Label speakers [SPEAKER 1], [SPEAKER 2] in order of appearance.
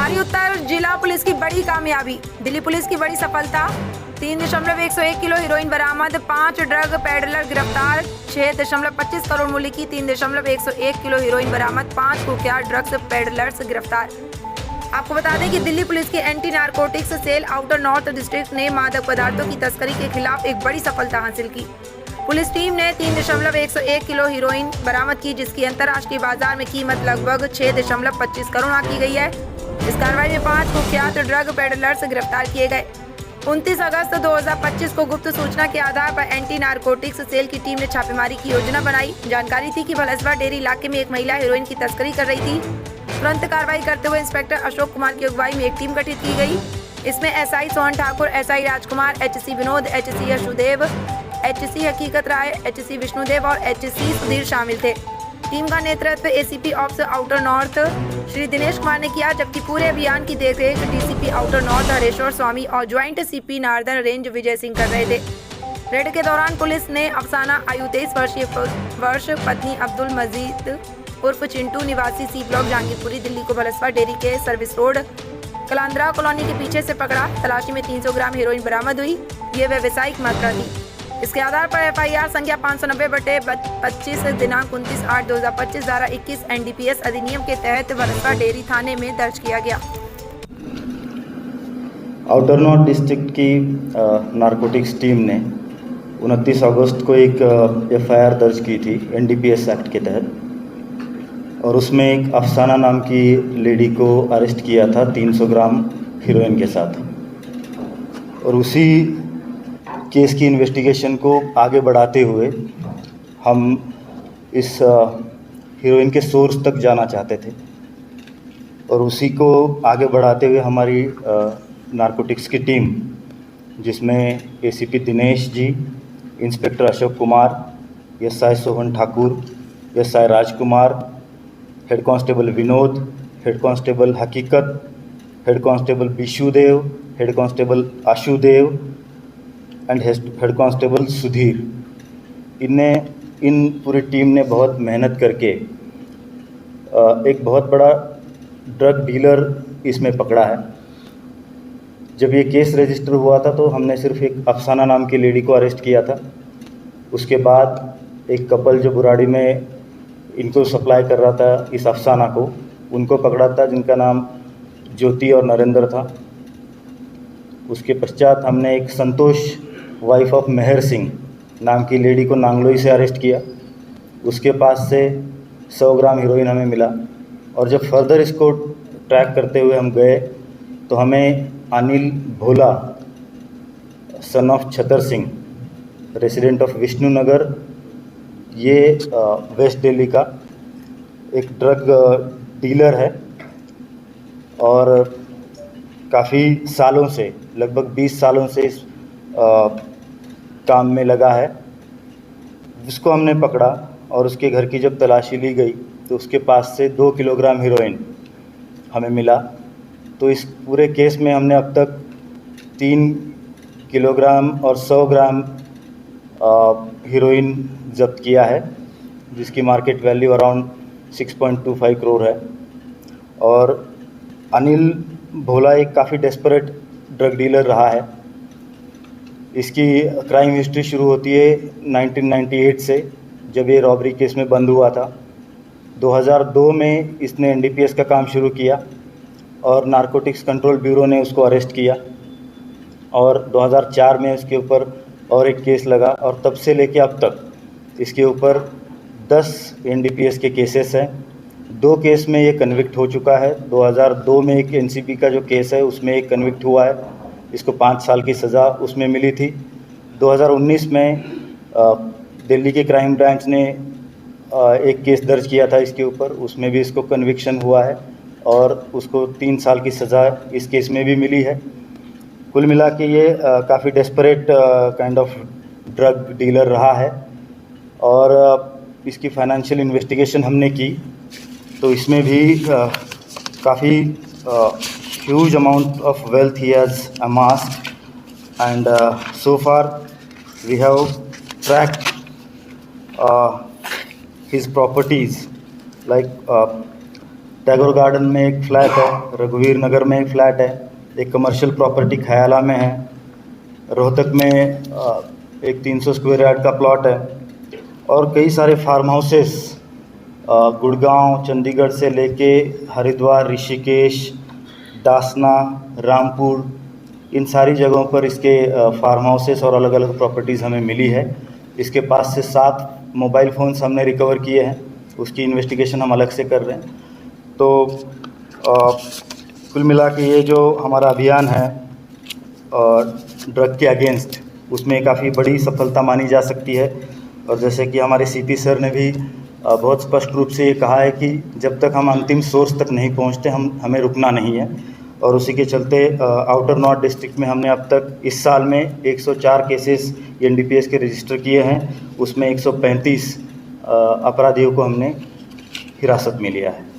[SPEAKER 1] नारी उत्तर जिला पुलिस की बड़ी कामयाबी। दिल्ली पुलिस की बड़ी सफलता। 3.101 किलो हीरोइन बरामद, 5 ड्रग पेडलर गिरफ्तार। 6.25 करोड़ मूल्य की 3.101 किलो हीरोइन बरामद, 5 कुख्यात ड्रग्स पेडलर्स गिरफ्तार। आपको बता दें कि दिल्ली पुलिस के anti narcotics cell outer north district ने मादक पदार्थों की तस्करी के खिलाफ एक बड़ी सफलता हासिल की। पुलिस टीम ने 3.101 किलो हीरोइन बरामद की, जिसकी अंतर्राष्ट्रीय बाजार में कीमत लगभग 6.25 करोड़ आंकी गई है। इस कार्रवाई में 5 कुख्यात ड्रग पेडलर्स गिरफ्तार किए गए। 29 अगस्त 2025 को गुप्त सूचना के आधार पर एंटी नारकोटिक्स सेल की टीम ने छापेमारी की योजना बनाई। जानकारी थी कि भलसवा डेरी इलाके में एक महिला हीरोइन की तस्करी कर रही थी। तुरंत कार्रवाई करते हुए इंस्पेक्टर अशोक कुमार की अगुवाई में एक टीम गठित की गई। इसमें एसआई सोहन ठाकुर, एसआई राजकुमार, एचसी विनोद, एचसी यशुदेव, एचसी हकीकत राय, एचसी विष्णुदेव और एचसी सुधीर शामिल थे। टीम का नेतृत्व ACP ops outer north Shri Dinesh Kumar ने किया, जबकि पूरे अभियान की देखरेख डीसीपी आउटर नॉर्थ हरेश्वर स्वामी और joint CP northern range Vijay Singh कर रहे थे। रेड के दौरान पुलिस ने अफसाना आयु 23 वर्ष पत्नी अब्दुल मजीद उर्फ चिंटू निवासी सी ब्लॉक जहांगीरपुरी दिल्ली को भलसवा डेयरी के सर्विस रोड कलांद्रा कॉलोनी के पीछे से पकड़ा। तलाशी में 300 ग्राम हीरोइन बरामद हुई। ये व्यावसायिक मात्रा थी। इसके आधार पर एफआईआर संख्या 590/25 दिनांक 29/8/2025 धारा 21 एनडीपीएस अधिनियम के तहत भलसवा डेयरी थाने में दर्ज किया गया।
[SPEAKER 2] आउटर नॉर्थ डिस्ट्रिक्ट की नारकोटिक्स टीम ने 29 अगस्त को एक एफआईआर दर्ज की थी एनडीपीएस एक्ट के तहत, और उसमें एक अफसाना नाम की लेडी को अरेस्ट किया था 300 ग्राम हीरोइन के साथ। और उसी केस की इन्वेस्टिगेशन को आगे बढ़ाते हुए हम इस हीरोइन के सोर्स तक जाना चाहते थे, और उसी को आगे बढ़ाते हुए हमारी नारकोटिक्स की टीम, जिसमें ACP Dinesh ji, inspector Ashok Kumar, SI Sohan Thakur, SI Rajkumar, head constable Vinod, head constable Haqiqat, head constable Vishudev, head constable Ashudev and head constable Sudhir, इन पूरी टीम ने बहुत मेहनत करके एक बहुत बड़ा ड्रग डीलर इसमें पकड़ा है। जब ये केस रजिस्टर हुआ था तो हमने सिर्फ एक अफसाना नाम की लेडी को अरेस्ट किया था। उसके बाद एक कपल जो बुराड़ी में इनको सप्लाई कर रहा था इस अफसाना को, उनको पकड़ा था, जिनका नाम ज्योति और नरेंद्र था। उसके पश्चात हमने एक संतोष वाइफ ऑफ मेहर सिंह नाम की लेडी को नांगलोई से अरेस्ट किया। उसके पास से 100 ग्राम हीरोइन हमें मिला, और जब फर्दर इसको ट्रैक करते हुए हम गए तो हमें Anil Bhola son of Chhatar Singh, resident of Vishnunagar, ये वेस्ट दिल्ली का एक ड्रग डीलर है और काफ़ी सालों से, लगभग 20 सालों से इस काम में लगा है। जिसको हमने पकड़ा और उसके घर की जब तलाशी ली गई तो उसके पास से 2 किलोग्राम हीरोइन हमें मिला। तो इस पूरे केस में हमने अब तक 3 किलोग्राम और 100 ग्राम हीरोइन जब्त किया है, जिसकी मार्केट वैल्यू अराउंड 6.25 करोड़ है। और अनिल भोला एक काफ़ी डेस्परेट ड्रग डीलर रहा है। इसकी क्राइम हिस्ट्री शुरू होती है 1998 से, जब ये रॉबरी केस में बंद हुआ था। 2002 में इसने एनडीपीएस का काम शुरू किया और नारकोटिक्स कंट्रोल ब्यूरो ने उसको अरेस्ट किया, और 2004 में इसके ऊपर और एक केस लगा, और तब से लेके अब तक इसके ऊपर 10 एनडीपीएस के केसेस हैं। 2 केस में ये कन्विक्ट हो चुका है। 2002 में एक एनसीपी का जो केस है उसमें एक कन्विक्ट हुआ है, इसको 5 साल की सज़ा उसमें मिली थी। 2019 में दिल्ली के क्राइम ब्रांच ने एक केस दर्ज किया था इसके ऊपर, उसमें भी इसको कन्विक्शन हुआ है और उसको 3 साल की सज़ा इस केस में भी मिली है। कुल मिला के ये काफ़ी desperate kind of drug dealer रहा है। और इसकी फाइनेंशियल इन्वेस्टिगेशन हमने की तो इसमें भी काफ़ी huge amount of wealth he has amassed, and so far we have tracked his properties like Tagore garden में एक फ़्लैट है, रघुवीर नगर में एक फ़्लैट है, एक कमर्शियल प्रॉपर्टी खयाला में है, रोहतक में एक 300 स्क्वायर यार्ड का प्लॉट है और कई सारे फार्म हाउसेस गुड़गांव चंडीगढ़ से लेके हरिद्वार, ऋषिकेश, दासना, रामपुर, इन सारी जगहों पर इसके फार्म हाउसेस और अलग अलग प्रॉपर्टीज़ हमें मिली है। इसके पास से 7 मोबाइल फ़ोन्स हमने रिकवर किए हैं, उसकी इन्वेस्टिगेशन हम अलग से कर रहे हैं। तो कुल मिला के ये जो हमारा अभियान है ड्रग के अगेंस्ट, उसमें काफ़ी बड़ी सफलता मानी जा सकती है। और जैसे कि हमारे सीपी सर ने भी बहुत स्पष्ट रूप से ये कहा है कि जब तक हम अंतिम सोर्स तक नहीं पहुंचते हमें रुकना नहीं है। और उसी के चलते आउटर नॉर्थ डिस्ट्रिक्ट में हमने अब तक इस साल में 104 केसेस एनडीपीएस के रजिस्टर किए हैं, उसमें 135 अपराधियों को हमने हिरासत में लिया है।